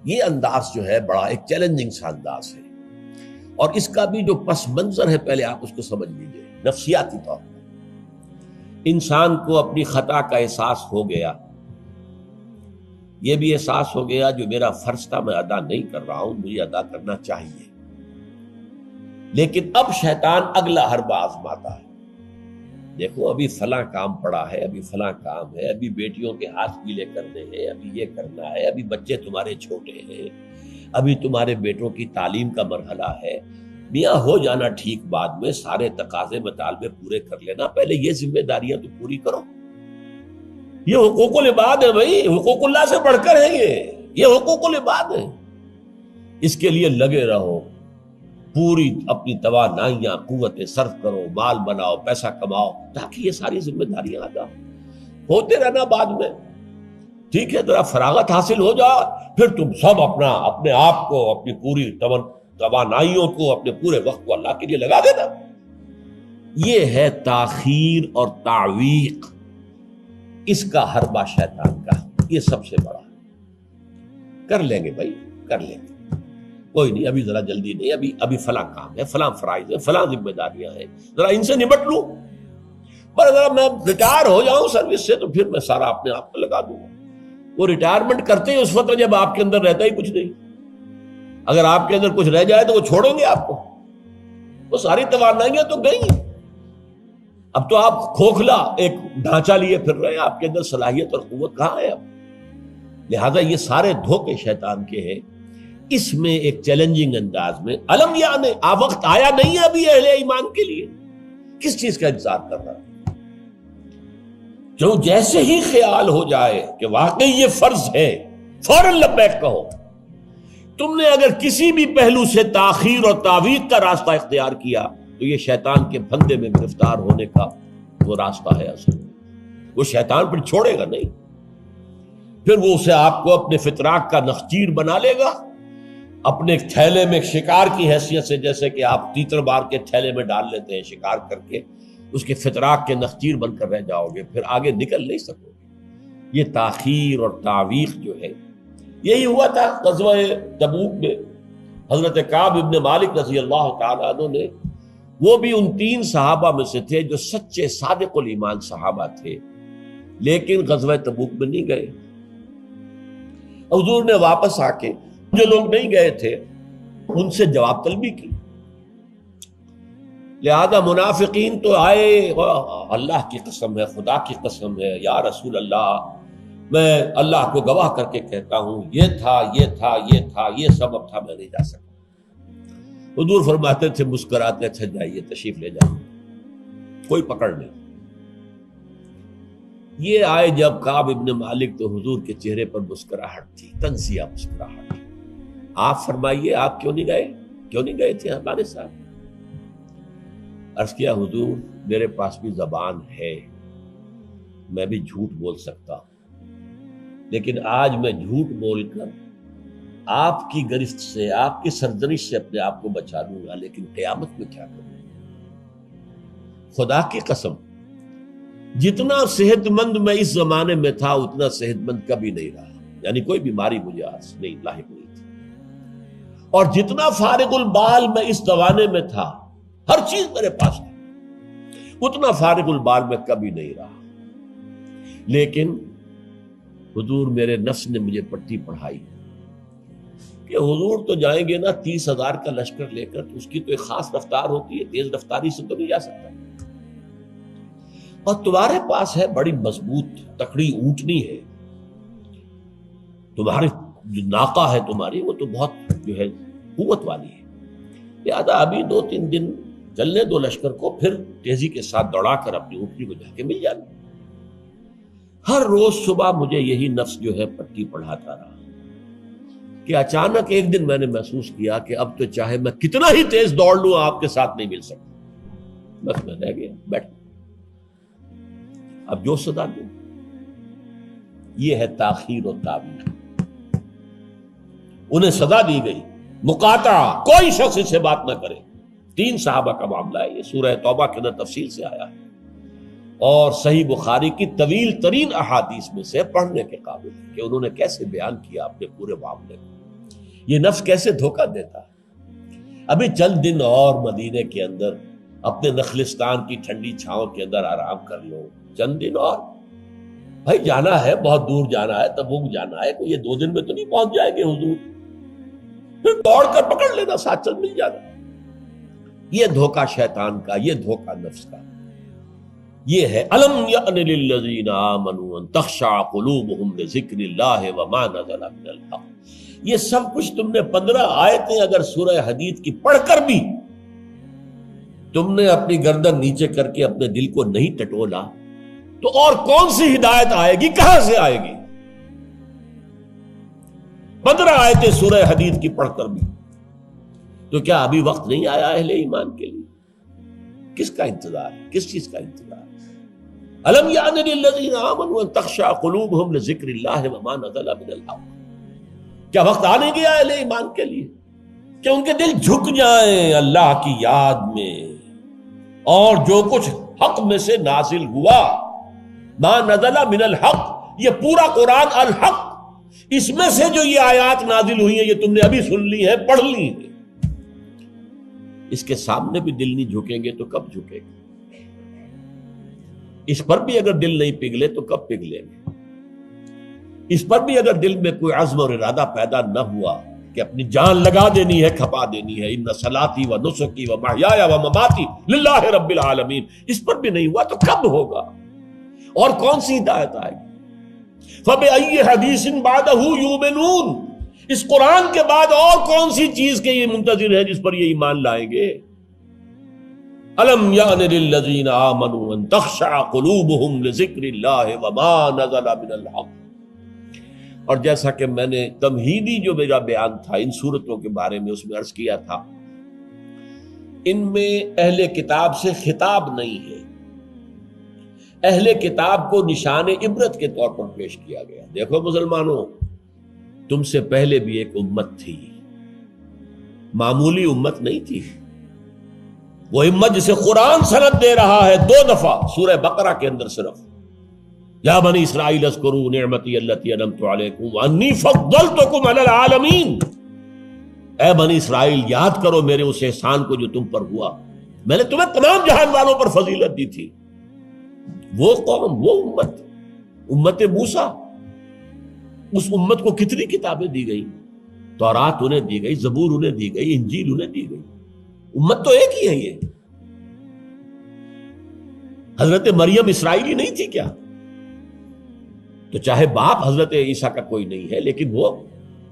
یہ انداز جو ہے بڑا ایک چیلنجنگ سا انداز ہے، اور اس کا بھی جو پس منظر ہے پہلے آپ اس کو سمجھ لیجئے۔ نفسیاتی طور پر انسان کو اپنی خطا کا احساس ہو گیا، یہ بھی احساس ہو گیا جو میرا فرض تھا میں ادا نہیں کر رہا ہوں، مجھے ادا کرنا چاہیے، لیکن اب شیطان اگلا حربہ آزماتا ہے۔ دیکھو ابھی فلاں کام پڑا ہے، ابھی فلاں کام ہے، ابھی بیٹیوں کے ہاتھ گیلے کرنے ہیں، ابھی یہ کرنا ہے، ابھی بچے تمہارے چھوٹے ہیں، ابھی تمہارے بیٹوں کی تعلیم کا مرحلہ ہے، میاں ہو جانا ٹھیک، بعد میں سارے تقاضے مطالبے پورے کر لینا، پہلے یہ ذمہ داریاں تو پوری کرو۔ یہ حقوق العباد ہے بھائی، حقوق اللہ سے بڑھ کر ہے، یہ حقوق العباد ہے، اس کے لیے لگے رہو، پوری اپنی توانائیاں قوتیں صرف کرو، مال بناؤ، پیسہ کماؤ، تاکہ یہ ساری ذمہ داریاں ادا ہوتے رہنا۔ بعد میں ٹھیک ہے ذرا فراغت حاصل ہو جا، پھر تم سب اپنے آپ کو، اپنی پوری توانائیوں کو، اپنے پورے وقت کو اللہ کے لیے لگا دینا۔ یہ ہے تاخیر اور تعویق، اس کا حربہ شیطان کا، یہ سب سے بڑا۔ کر لیں گے بھائی، کر لیں گے، کوئی نہیں، ابھی ذرا جلدی نہیں، ابھی فلاں کام ہے، فلاں فرائض ہے، فلاں ذمہ داریاں ہیں، ذرا ان سے نمٹ لوں، پر اگر میں ریٹائر ہو جاؤں سروس سے تو پھر میں سارا اپنے آپ کو لگا دوں گا۔ وہ ریٹائرمنٹ کرتے ہیں اس وقت جب آپ کے اندر رہتا ہی کچھ نہیں، اگر آپ کے اندر کچھ رہ جائے تو وہ چھوڑیں گے آپ کو، وہ ساری توانائیاں تو گئی، اب تو آپ کھوکھلا ایک ڈھانچہ لیے پھر رہے ہیں، آپ کے اندر صلاحیت اور قوت کہاں ہے اب؟ لہذا یہ سارے دھوکے شیطان کے ہیں۔ اس میں ایک چیلنجنگ انداز میں علم یعنی وقت آیا نہیں ہے ابھی اہل ایمان کے لیے، کس چیز کا انتظار کر رہا ہے؟ جو جیسے ہی خیال ہو جائے کہ واقعی یہ فرض ہے، فوراً لبیک کہو۔ تم نے اگر کسی بھی پہلو سے تاخیر اور تعویق کا راستہ اختیار کیا تو یہ شیطان کے پھندے میں گرفتار ہونے کا وہ راستہ ہے اصل میں۔ وہ شیطان پھر چھوڑے گا نہیں، پھر وہ اسے آپ کو اپنے فتراک کا نخچیر بنا لے گا، اپنے تھیلے میں شکار کی حیثیت سے، جیسے کہ آپ تیتر بار کے تھیلے میں ڈال لیتے ہیں شکار کر کے، اس کے فتراک کے نخچیر بن کر رہ جاؤ گے، پھر آگے نکل نہیں سکو گے۔ یہ تاخیر اور تعویق جو ہے، یہی ہوا تھا غزوہ تبوک میں۔ حضرت کعب ابن مالک رضی اللہ تعالیٰ عنہ نے، وہ بھی ان 3 صحابہ میں سے تھے جو سچے صادق الایمان صحابہ تھے، لیکن غزوہ تبوک میں نہیں گئے۔ حضور نے واپس آ کے جو لوگ نہیں گئے تھے ان سے جواب طلبی کی، لہذا منافقین تو آئے، اللہ کی قسم ہے، خدا کی قسم ہے یا رسول اللہ، میں اللہ کو گواہ کر کے کہتا ہوں یہ تھا، یہ تھا، یہ تھا، یہ سبب تھا، میں نہیں جا سکتا۔ حضور فرماتے تھے مسکراتے، اچھا جائیے تشریف لے جائیں، کوئی پکڑ نہیں۔ یہ آئے جب کعب ابن مالک تو حضور کے چہرے پر مسکراہٹ تھی، تنزیہ مسکراہٹ۔ آپ فرمائیے آپ کیوں نہیں گئے، کیوں نہیں گئے تھے ہمارے ساتھ؟ عرض کیا حضور میرے پاس بھی زبان ہے، میں بھی جھوٹ بول سکتا ہوں، لیکن آج میں جھوٹ بول کر آپ کی گرفت سے، آپ کی سرزنش سے اپنے آپ کو بچا لوں گا، لیکن قیامت میں کیا کروں؟ خدا کی قسم جتنا صحت مند میں اس زمانے میں تھا اتنا صحت مند کبھی نہیں رہا، یعنی کوئی بیماری مجھے آج نہیں لاحق ہوئی تھی، اور جتنا فارغ البال میں اس زمانے میں تھا، ہر چیز میرے پاس تھی، اتنا فارغ البال میں کبھی نہیں رہا۔ لیکن حضور میرے نفس نے مجھے پٹی پڑھائی کہ حضور تو جائیں گے نا 30,000 کا لشکر لے کر، تو اس کی تو ایک خاص رفتار ہوتی ہے، تیز رفتاری سے تو نہیں جا سکتا، اور تمہارے پاس ہے بڑی مضبوط تکڑی اونٹنی ہے، تمہاری جو ناقہ ہے تمہاری وہ تو بہت جو ہے قوت والی ہے، لہذا ابھی 2-3 دن چلنے دو لشکر کو، پھر تیزی کے ساتھ دوڑا کر اپنی اونٹنی کو جا کے مل جانا۔ ہر روز صبح مجھے یہی نفس جو ہے پٹی پڑھاتا رہا کہ اچانک ایک دن میں نے محسوس کیا کہ اب تو چاہے میں کتنا ہی تیز دوڑ لوں آپ کے ساتھ نہیں مل سکتا، بس میں رہ گیا بیٹھ، اب جو صدا دوں۔ یہ ہے تاخیر و تعویق۔ انہیں سزا دی گئی، مقاطعہ، کوئی شخص اس سے بات نہ کرے۔ 3 صحابہ کا معاملہ ہے، یہ سورہ توبہ کے اندر تفصیل سے آیا ہے، اور صحیح بخاری کی طویل ترین احادیث میں سے پڑھنے کے قابل ہے کہ انہوں نے کیسے بیان کیا اپنے پورے معاملے کو۔ یہ نفس کیسے دھوکہ دیتا ہے. ابھی چند دن اور مدینے کے اندر اپنے نخلستان کی ٹھنڈی چھاؤں کے اندر آرام کر لو، چند دن اور. بھائی جانا ہے، بہت دور جانا ہے، تبوک جانا ہے، کوئی یہ 2 دن میں تو نہیں پہنچ جائے گے حضور. پھر دوڑ کر پکڑ لینا، ساتھ چل مل جانا. یہ دھوکہ شیطان کا، یہ دھوکہ نفس کا. یہ ہے الم یأن للذین آمنوا ان تخشع قلوبہم لذکر اللہ وما نزل من الحق. یہ سب کچھ تم نے 15 آیتیں اگر سورہ حدید کی پڑھ کر بھی تم نے اپنی گردن نیچے کر کے اپنے دل کو نہیں ٹٹولا تو اور کون سی ہدایت آئے گی، کہاں سے آئے گی؟ 15 آیتیں سورہ حدید کی پڑھ کر بھی. تو کیا ابھی وقت نہیں آیا اہل ایمان کے لیے؟ کس کا انتظار ہے؟ کس چیز کا انتظار ہے؟ الم یعن للذین آمنوا ان تخشع قلوبہم لذکر اللہ وما نزل من الحق. کیا وقت آنے گیا اہل ایمان کے لیے کہ ان کے دل جھک جائیں اللہ کی یاد میں، اور جو کچھ حق میں سے نازل ہوا، ما نزل من الحق، یہ پورا قرآن الحق، اس میں سے جو یہ آیات نازل ہوئی ہیں یہ تم نے ابھی سن لی ہیں، پڑھ لی ہیں، اس کے سامنے بھی دل نہیں جھکیں گے تو کب جھکیں گے؟ اس پر بھی اگر دل نہیں پگھلے تو کب پگھلیں گے؟ اس پر بھی اگر دل میں کوئی عزم اور ارادہ پیدا نہ ہوا کہ اپنی جان لگا دینی ہے، کھپا دینی ہے، ان صلاتی و نسکی و محیایا و مماتی للہ رب العالمین، اس پر بھی نہیں ہوا تو کب ہوگا؟ اور کون سی ہدایت آئے گی؟ فَبِأَيِّ حَدِيثٍ بَعْدَهُ يُؤْمِنُونَ، اس قرآن کے بعد اور کون سی چیز کے یہ منتظر ہے جس پر یہ ایمان لائیں گے؟ الم یعن للذین آمنوا ان تخشع قلوبہم لذکر اللہ وما نزل من الحق. اور جیسا کہ میں نے تمہیدی جو میرا بیان تھا ان صورتوں کے بارے میں، اس میں عرض کیا تھا ان میں اہل کتاب سے خطاب نہیں ہے، اہل کتاب کو نشان عبرت کے طور پر پیش کیا گیا. دیکھو مسلمانوں، تم سے پہلے بھی ایک امت تھی، معمولی امت نہیں تھی. وہ امت جسے قرآن سند دے رہا ہے 2 دفعہ سورہ بقرہ کے اندر صرف، یا بنی اسرائیل اذکروا نعمتی التی انعمت علیکم وانی فضلتکم علی العالمین. اے بنی اسرائیل، یاد کرو میرے اس احسان کو جو تم پر ہوا، میں نے تمہیں تمام جہان والوں پر فضیلت دی تھی. وہ قوم، وہ امت، امت موسیٰ، اس امت کو کتنی کتابیں دی گئی؟ تورات انہیں دی گئی، زبور انہیں دی گئی، انجیل انہیں دی گئی. امت تو ایک ہی ہے. یہ حضرت مریم اسرائیلی نہیں تھی کیا؟ تو چاہے باپ حضرت عیسیٰ کا کوئی نہیں ہے لیکن وہ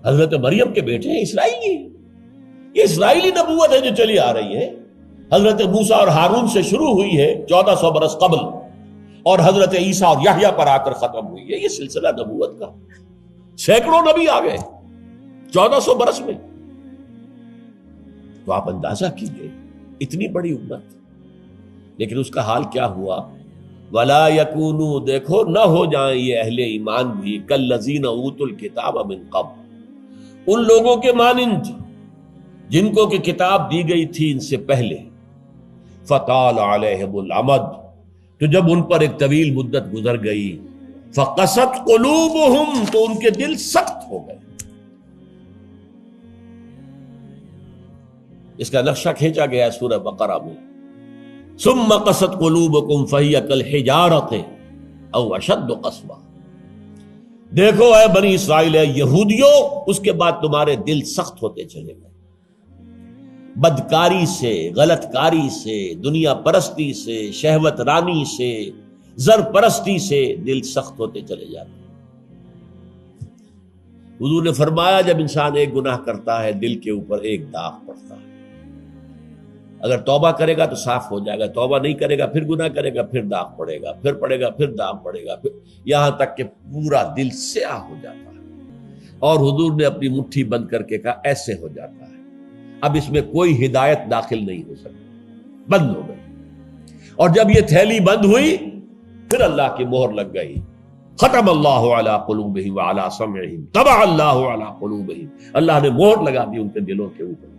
حضرت مریم کے بیٹے ہیں، اسرائیلی. یہ اسرائیلی نبوت ہے جو چلی آ رہی ہے. حضرت موسیٰ اور ہارون سے شروع ہوئی ہے 1400 برس قبل، اور حضرت عیسیٰ اور یحییٰ پر آ کر ختم ہوئی ہے. یہ سلسلہ نبوت کا، سینکڑوں نبی آ گئے 1400 برس میں. تو آپ اندازہ کیجئے اتنی بڑی امت، لیکن اس کا حال کیا ہوا؟ وَلَا يَكُونُوا، دیکھو نہ ہو جائیں یہ اہل ایمان بھی كَالَّذِينَ أُوتُوا الْكِتَابَ مِن قَبْلُ، ان لوگوں کے مانند جن کو کہ کتاب دی گئی تھی ان سے پہلے. فَطَالَ عَلَيْهِمُ الْأَمَدُ، تو جب ان پر ایک طویل مدت گزر گئی، فَقَسَتْ قُلُوبُهُمْ، تو ان کے دل سخت ہو گئے. اس کا نقشہ کھینچا گیا ہے سورہ بقرہ میں. ثم قست قلوبکم فہی کالحجارۃ او اشد قسوہ. دیکھو اے بنی اسرائیل، اے یہودیوں، اس کے بعد تمہارے دل سخت ہوتے چلے گئے. بدکاری سے، غلط کاری سے، دنیا پرستی سے، شہوت رانی سے، زر پرستی سے دل سخت ہوتے چلے جاتے. حضور نے فرمایا جب انسان ایک گناہ کرتا ہے دل کے اوپر ایک داغ پڑتا ہے. اگر توبہ کرے گا تو صاف ہو جائے گا، توبہ نہیں کرے گا پھر گناہ کرے گا، پھر داغ پڑے گا، پھر پڑے گا، پھر داغ پڑے گا، پھر یہاں تک کہ پورا دل سیاہ ہو جاتا ہے. اور حضور نے اپنی مٹھی بند کر کے کہا ایسے ہو جاتا ہے، اب اس میں کوئی ہدایت داخل نہیں ہو سکتی، بند ہو گئی. اور جب یہ تھیلی بند ہوئی پھر اللہ کی مہر لگ گئی. ختم اللہ علی قلوبہم وعلی سمعہم طبع اللہ علی قلوبہم، اللہ نے مہر لگا دی ان کے دلوں کے اوپر.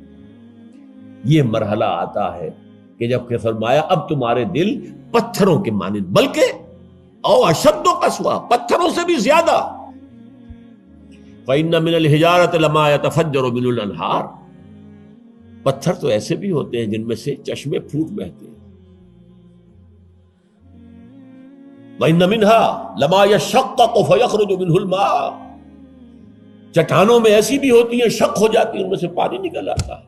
یہ مرحلہ آتا ہے کہ جب کہ فرمایا اب تمہارے دل پتھروں کے مانند، بلکہ او اشد قسوہ، پتھروں سے بھی زیادہ. فَإِنَّ مِنَ الْحِجَارَةِ لَمَا يَتَفَجَّرُ مِنْهُ الْأَنْهَارُ، پتھر تو ایسے بھی ہوتے ہیں جن میں سے چشمے پھوٹ بہتے ہیں. وَإِنَّ مِنْهَا لَمَا يَشَّقَّقُ فَيَخْرُجُ مِنْهُ الْمَاءُ، چٹانوں میں ایسی بھی ہوتی ہیں شق ہو جاتی ہیں ان میں سے پانی نکل آتا ہے.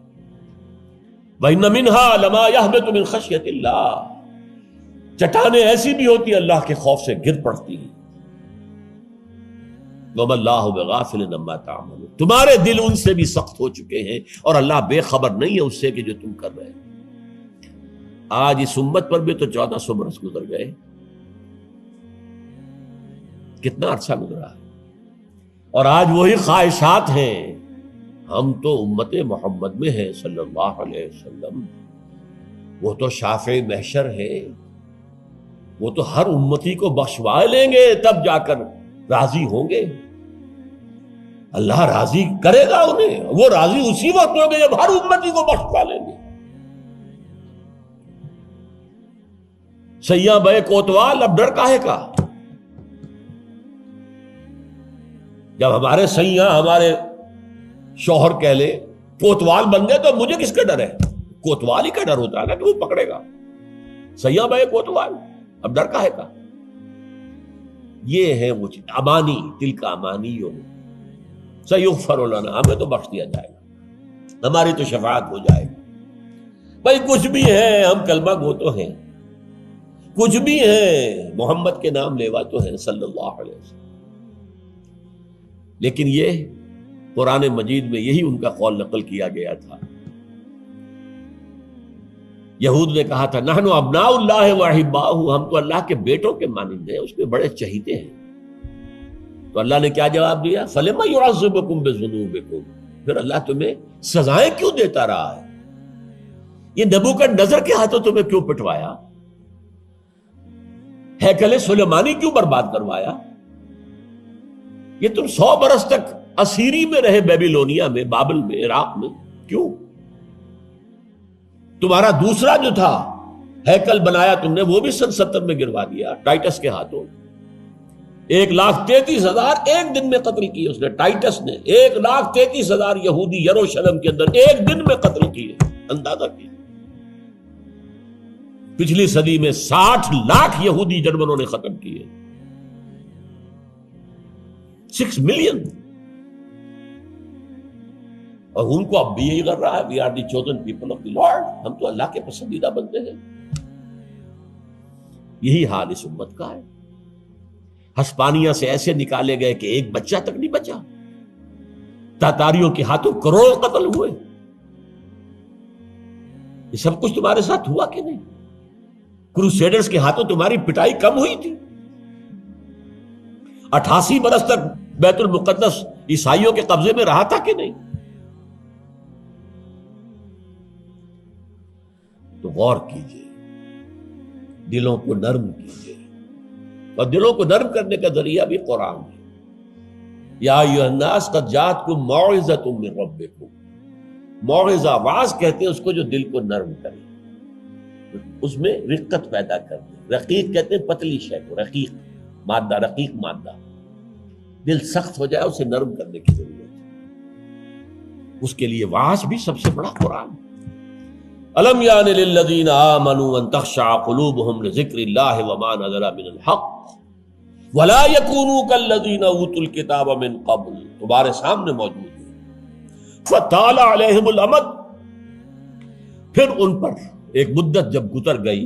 وَإِنَّ مِنْهَا لَمَا يَهْبِطُ مِنْ خَشْيَةِ اللَّهِ، چٹانیں ایسی بھی ہوتی ہیں اللہ کے خوف سے گر پڑتی ہیں. وَمَا اللَّهُ بِغَافِلٍ عَمَّا تَعْمَلُونَ، تمہارے دل ان سے بھی سخت ہو چکے ہیں اور اللہ بے خبر نہیں ہے اس سے کہ جو تم کر رہے ہیں. آج اس امت پر بھی تو 1400 برس گزر گئے، کتنا عرصہ گزرا ہے، اور آج وہی خواہشات ہیں. ہم تو امت محمد میں ہیں صلی اللہ علیہ وسلم، وہ تو شافع محشر ہے، وہ تو ہر امتی کو بخشوا لیں گے تب جا کر راضی ہوں گے. اللہ راضی کرے گا انہیں، وہ راضی اسی وقت ہوں گے جب ہر امتی کو بخشوا لیں گے. سیاں بے کوتوال، اب ڈر کاہے کا؟ جب ہمارے سیاں ہمارے شوہر کہہ لے کوتوال بن گئے تو مجھے کس کا ڈر ہے؟ کوتوال ہی کا ڈر ہوتا ہے نا کہ وہ پکڑے گا. سیاں بے کوتوال، اب ڈر کاہے کا؟ یہ ہے وہ چیز، امانی، دل کا امانی ہو. سیغفر لنا، ہمیں تو بخش دیا جائے گا، ہماری تو شفاعت ہو جائے گی. بھائی کچھ بھی ہے، ہم کلمہ گو تو ہیں، کچھ بھی ہیں، محمد کے نام لیوا تو ہیں صلی اللہ علیہ وسلم. لیکن یہ قرآن مجید میں یہی ان کا قول نقل کیا گیا تھا. یہود نے کہا تھا نحن ابناء اللہ واحباؤہ، ہم تو اللہ کے بیٹوں کے مانند ہیں، اس کے بڑے چہیتے ہیں. تو اللہ نے کیا جواب دیا؟ فَلِمَ يُعَذِّبُكُم بِذُنُوبِكُم، پھر اللہ تمہیں سزائیں کیوں دیتا رہا ہے؟ یہ نبوکدنضر کے ہاتھوں تمہیں کیوں پٹوایا؟ ہیکل سلیمانی کیوں برباد کروایا؟ یہ تم 100 برس تک اسیری میں رہے، بیبیلونیا میں، بابل میں، عراق میں، کیوں؟ تمہارا دوسرا جو تھا ہیکل بنایا تم نے، وہ بھی سن 70 میں گروا دیا ٹائٹس کے ہاتھوں. 1,33,000 ایک دن میں قتل کیے اس نے، ٹائٹس نے 1,33,000 یہودی یروشلم کے اندر ایک دن میں قتل کیے. اندازہ کیے پچھلی صدی میں 60 لاکھ یہودی جرمنوں نے ختم کیے. 6 ملین. اور ان کو اب بھی یہی کر رہا ہے، we are the chosen people of the lord, ہم تو اللہ کے پسندیدہ بندے ہیں. یہی حال اس امت کا ہے. ہسپانیہ سے ایسے نکالے گئے کہ ایک بچہ تک نہیں بچا. تاتاریوں کے ہاتھوں کروڑ قتل ہوئے. یہ سب کچھ تمہارے ساتھ ہوا کہ نہیں؟ کروسیڈرز کے ہاتھوں تمہاری پٹائی کم ہوئی تھی؟ 88 برس تک بیت المقدس عیسائیوں کے قبضے میں رہا تھا کہ نہیں؟ تو غور کیجئے، دلوں کو نرم کیجئے، اور دلوں کو نرم کرنے کا ذریعہ بھی قرآن ہے. یا ایھا الناس قد جاءتکم موعظۃ من ربکم، موعظہ، واعظ کہتے ہیں اس کو جو دل کو نرم کرے، اس میں رقت پیدا کر دے. رقیق کہتے ہیں پتلی شے کو، رقیق مادہ، رقیق مادہ. دل سخت ہو جائے اسے نرم کرنے کی ضرورت ہے. اس کے لیے واعظ بھی سب سے بڑا قرآن. الم یان للذین آمنوا ان تخشع قلوبهم لذکر اللہ وما نزل من الحق ولا یکونوا کالذین اوتوا الکتاب من قبل، تمہارے سامنے موجود ہے. فطال علیہم الامد، پھر ان پر ایک مدت جب گزر گئی،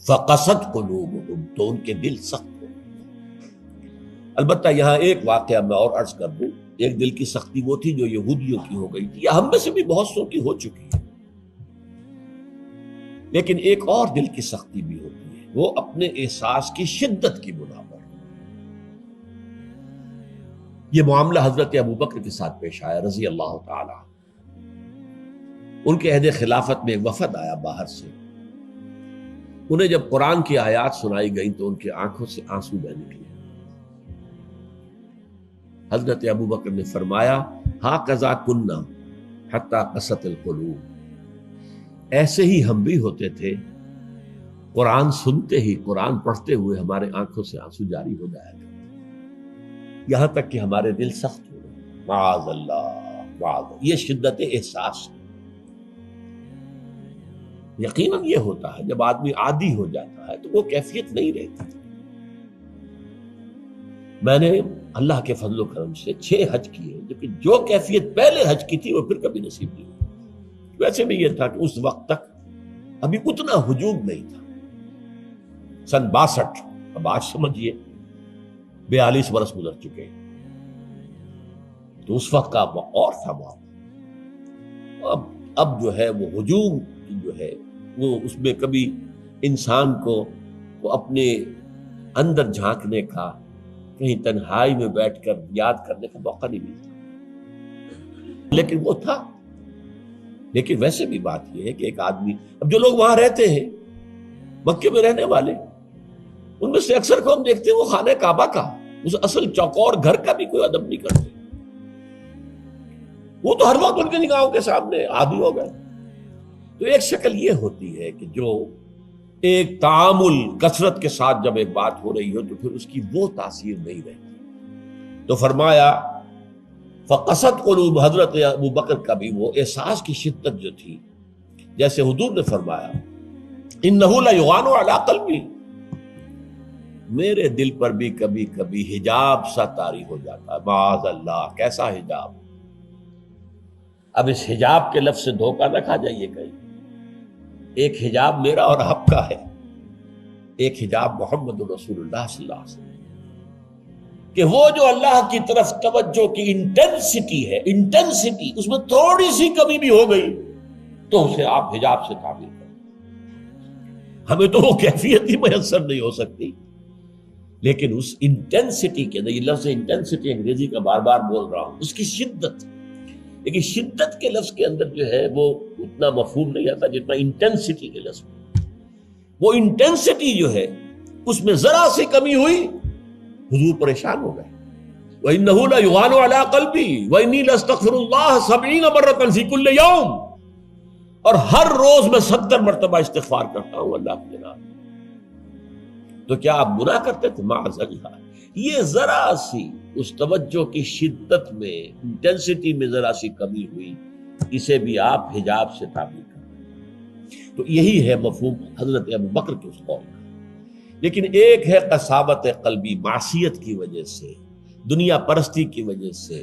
فقست قلوبهم، تو ان کے دل سخت ہو. البتہ یہاں ایک واقعہ میں اور عرض کر دوں. ایک دل کی سختی وہ تھی جو یہودیوں کی ہو گئی تھی، یا ہم میں سے بھی بہت سو کی ہو چکی ہے. لیکن ایک اور دل کی سختی بھی ہوتی ہے، وہ اپنے احساس کی شدت کی بنا پر. یہ معاملہ حضرت ابوبکر کے ساتھ پیش آیا رضی اللہ تعالی. ان کے عہد خلافت میں ایک وفد آیا باہر سے. انہیں جب قرآن کی آیات سنائی گئی تو ان کی آنکھوں سے آنسو بہہ نکلے. حضرت ابوبکر نے فرمایا ہاکذا کنا حتی قست القلوب، ایسے ہی ہم بھی ہوتے تھے، قرآن سنتے ہی، قرآن پڑھتے ہوئے ہمارے آنکھوں سے آنسو جاری ہو جایا کرتے، یہاں تک کہ ہمارے دل سخت ہو گئے. معاذ اللہ، معاذ اللہ، یہ شدت احساس ہے۔ یقیناً یہ ہوتا ہے جب آدمی عادی ہو جاتا ہے تو وہ کیفیت نہیں رہتی۔ میں نے اللہ کے فضل و کرم سے 6 حج کیے، لیکن جو کیفیت پہلے حج کی تھی وہ پھر کبھی نصیب نہیں ہوئی۔ ویسے بھی یہ تھا کہ اس وقت تک ابھی اتنا ہجوم نہیں تھا۔ سن 62، اب آج سمجھیے 42 برس گزر چکے، تو اس وقت کا اور تھا معاملہ۔ اب جو ہے وہ ہجوم جو ہے وہ اس میں کبھی انسان کو اپنے اندر جھانکنے کا، کہیں تنہائی میں بیٹھ کر یاد کرنے کا موقع نہیں ملتا، لیکن وہ تھا۔ لیکن ویسے بھی بات یہ ہے کہ ایک آدمی، اب جو لوگ وہاں رہتے ہیں مکے میں رہنے والے، ان میں سے اکثر کو ہم دیکھتے ہیں وہ خانہ کعبہ کا، اس اصل چوکور گھر کا بھی کوئی ادب نہیں کرتے۔ وہ تو ہر وقت ان کی نگاہوں کے سامنے عادی ہو گئے۔ تو ایک شکل یہ ہوتی ہے کہ جو ایک تعامل کثرت کے ساتھ جب ایک بات ہو رہی ہو تو پھر اس کی وہ تاثیر نہیں رہتی۔ تو فرمایا فقست قلوب، حضرت ابو بکر کا بھی وہ احساس کی شدت جو تھی، جیسے حضور نے فرمایا انہ لیغان علی قلبی، میرے دل پر بھی کبھی کبھی حجاب سا طاری ہو جاتا ہے۔ معاذ اللہ، کیسا حجاب؟ اب اس حجاب کے لفظ سے دھوکہ نہ کھا جائیے کہیں۔ ایک حجاب میرا اور آپ کا ہے، ایک حجاب محمد رسول اللہ صلی اللہ علیہ وسلم، کہ وہ جو اللہ کی طرف توجہ کی انٹینسٹی ہے، انٹینسٹی اس میں تھوڑی سی کمی بھی ہو گئی تو اسے آپ حجاب سے تعبیر کریں۔ ہمیں تو وہ کیفیت ہی میسر نہیں ہو سکتی، لیکن اس انٹینسٹی کے اندر، یہ لفظ انٹینسٹی انگریزی کا بار بار بول رہا ہوں، اس کی شدت، لیکن شدت کے لفظ کے اندر جو ہے وہ اتنا مفہوم نہیں آتا جتنا انٹینسٹی کے لفظ میں۔ وہ انٹینسٹی جو ہے اس میں ذرا سی کمی ہوئی، حضور پریشان ہو گئے۔ وَإِنَّهُ لَيُغَانُ عَلَىٰ قَلْبِي وَإِنِّي لَأَسْتَغْفِرُ اللَّهَ 70 مَرَّةً فِي كُلِّ يَوْمٍ، اور ہر روز میں 70 مرتبہ استغفار کرتا ہوں اللہ کی جناب۔ تو کیا آپ گناہ کرتے تھے؟ معاذ اللہ۔ یہ ذرا سی اس توجہ کی شدت میں، انٹینسٹی میں ذرا سی کمی ہوئی، اسے بھی آپ حجاب سے تعبیر کریں۔ تو یہی ہے مفہوم حضرت ابو بکر کے اس قول کا۔ لیکن ایک ہے قساوت قلبی، معصیت کی وجہ سے، دنیا پرستی کی وجہ سے،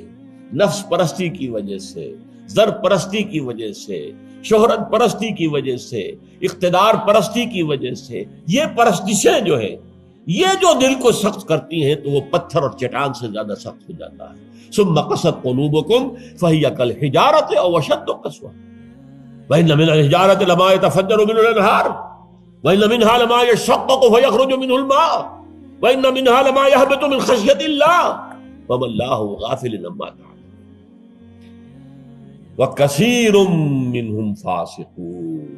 نفس پرستی کی وجہ سے، زر پرستی کی وجہ سے، شہرت پرستی کی وجہ سے، اقتدار پرستی کی وجہ سے، یہ پرستشیں جو ہے، یہ جو دل کو سخت کرتی ہیں تو وہ پتھر اور چٹان سے زیادہ سخت ہو جاتا ہے۔ ثم قست قلوبکم فہی کالحجارۃ او اشد قسوہ وان من الحجارۃ لما يتفجر منه الانہار وان منها لما يشقق فيخرج منه الماء وان منها لما يهبط من خشیۃ اللہ وما اللہ غافل عما تعملون وکثیر منهم فاسقون۔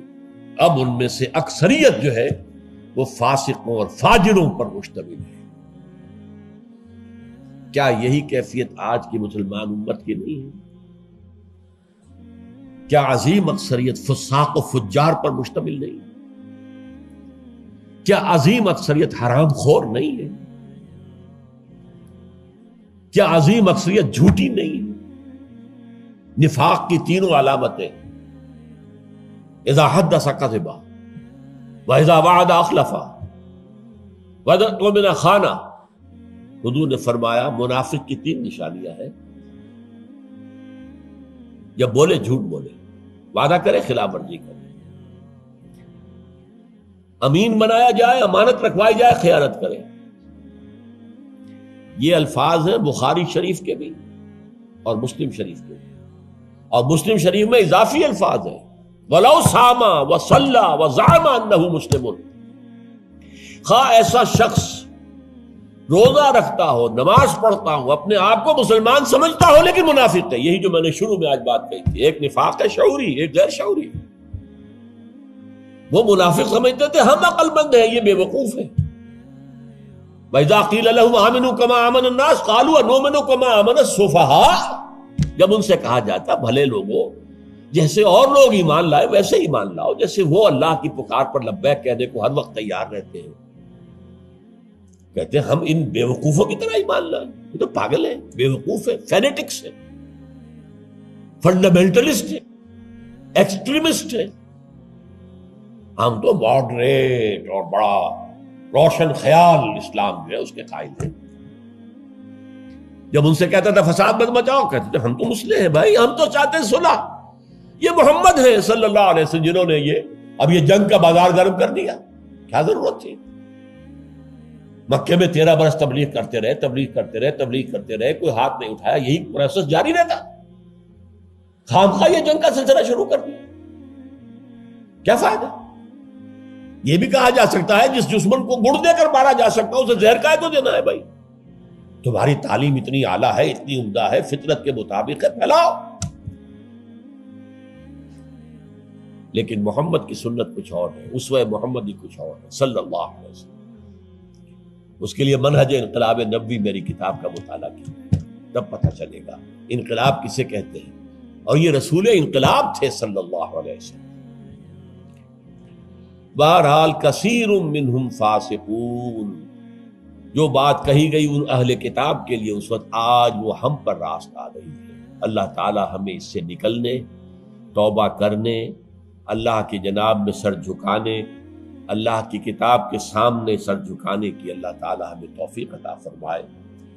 اب ان میں سے اکثریت جو ہے وہ فاسقوں اور فاجروں پر مشتمل ہے۔ کیا یہی کیفیت آج کی مسلمان امت کی نہیں ہے؟ کیا عظیم اکثریت فساق و فجار پر مشتمل نہیں؟ کیا عظیم اکثریت حرام خور نہیں ہے؟ کیا عظیم اکثریت جھوٹی نہیں ہے؟ نفاق کی تینوں علامتیں، اذا حدث کذب وَإِذَا وَعَدَ أَخْلَفَ وَإِذَا اؤْتُمِنَ خَانَ۔ حضور نے فرمایا منافق کی 3 نشانیاں ہیں، جب بولے جھوٹ بولے، وعدہ کرے خلاف ورزی کرے، امین بنایا جائے، امانت رکھوائی جائے، خیانت کرے۔ یہ الفاظ ہیں بخاری شریف کے بھی اور مسلم شریف کے بھی، اور مسلم شریف میں اضافی الفاظ ہیں وَلَوْ صَامَ وَصَلَّى وَزَعَمَ أَنَّهُ مُسْلِمٌ۔ خواہ ایسا شخص روزہ رکھتا ہو، نماز پڑھتا ہو، اپنے آپ کو مسلمان سمجھتا ہو، لیکن منافق ہے۔ یہی جو میں نے شروع میں آج بات کہی تھی، ایک نفاق ہے شعوری، ایک غیر شعوری۔ وہ منافق سمجھتے تھے ہم عقل مند ہیں، یہ بے وقوف ہے۔ وَإِذَا قِيلَ لَهُمْ آمِنُوا كَمَا آمَنَ النَّاسُ قَالُوا أَنُؤْمِنُ كَمَا آمَنَ السُّفَهَاءُ۔ جب ان سے کہا جاتا بھلے لوگوں، جیسے اور لوگ ایمان لائے ویسے ایمان لاؤ، جیسے وہ اللہ کی پکار پر لبیک کہنے کو ہر وقت تیار رہتے ہیں، کہتے ہیں ہم ان بے وقوفوں کی طرح ایمان لائیں، یہ تو پاگل ہیں، بے وقوف ہیں، فینیٹکس ہیں۔ فنڈامنٹلسٹ ہے، ایکسٹریمسٹ ہے. ہم تو ماڈریٹ اور بڑا روشن خیال اسلام جو ہے اس کے قائل ہیں. جب ان سے کہتا تھا فساد مت مچاؤ، کہتے تھے ہم تو مسلح ہیں بھائی، ہم تو چاہتے ہیں صلح. یہ محمد ہے صلی اللہ علیہ وسلم جنہوں نے اب یہ جنگ کا بازار گرم کر دیا. کیا ضرورت تھی؟ مکے میں 13 برس تبلیغ کرتے رہے، کوئی ہاتھ نہیں اٹھایا، یہی پروسیس جاری رہتا. خامخواہ یہ جنگ کا سلسلہ شروع کر دیا. کیا فائدہ؟ یہ بھی کہا جا سکتا ہے جس دشمن کو گڑ دے کر مارا جا سکتا ہے اسے زہر کا کو دینا ہے. بھائی تمہاری تعلیم اتنی اعلیٰ ہے، اتنی عمدہ ہے، فطرت کے مطابق ہے، پھیلاؤ. لیکن محمد کی سنت کچھ اور ہے، اسوہ محمدی کچھ اور ہے صلی اللہ علیہ وسلم. اس کے لیے منہج انقلاب نبوی میری کتاب کا مطالعہ کیا، تب پتہ چلے گا انقلاب کسے کہتے ہیں. اور یہ رسول انقلاب تھے صلی اللہ علیہ وسلم. بہرحال کثیر منہم فاسقون، جو بات کہی گئی ان اہل کتاب کے لیے اس وقت، آج وہ ہم پر راست آ رہی ہے. اللہ تعالی ہمیں اس سے نکلنے، توبہ کرنے، اللہ کی جناب میں سر جھکانے، اللہ کی کتاب کے سامنے سر جھکانے کی اللہ تعالی ہمیں توفیق عطا فرمائے.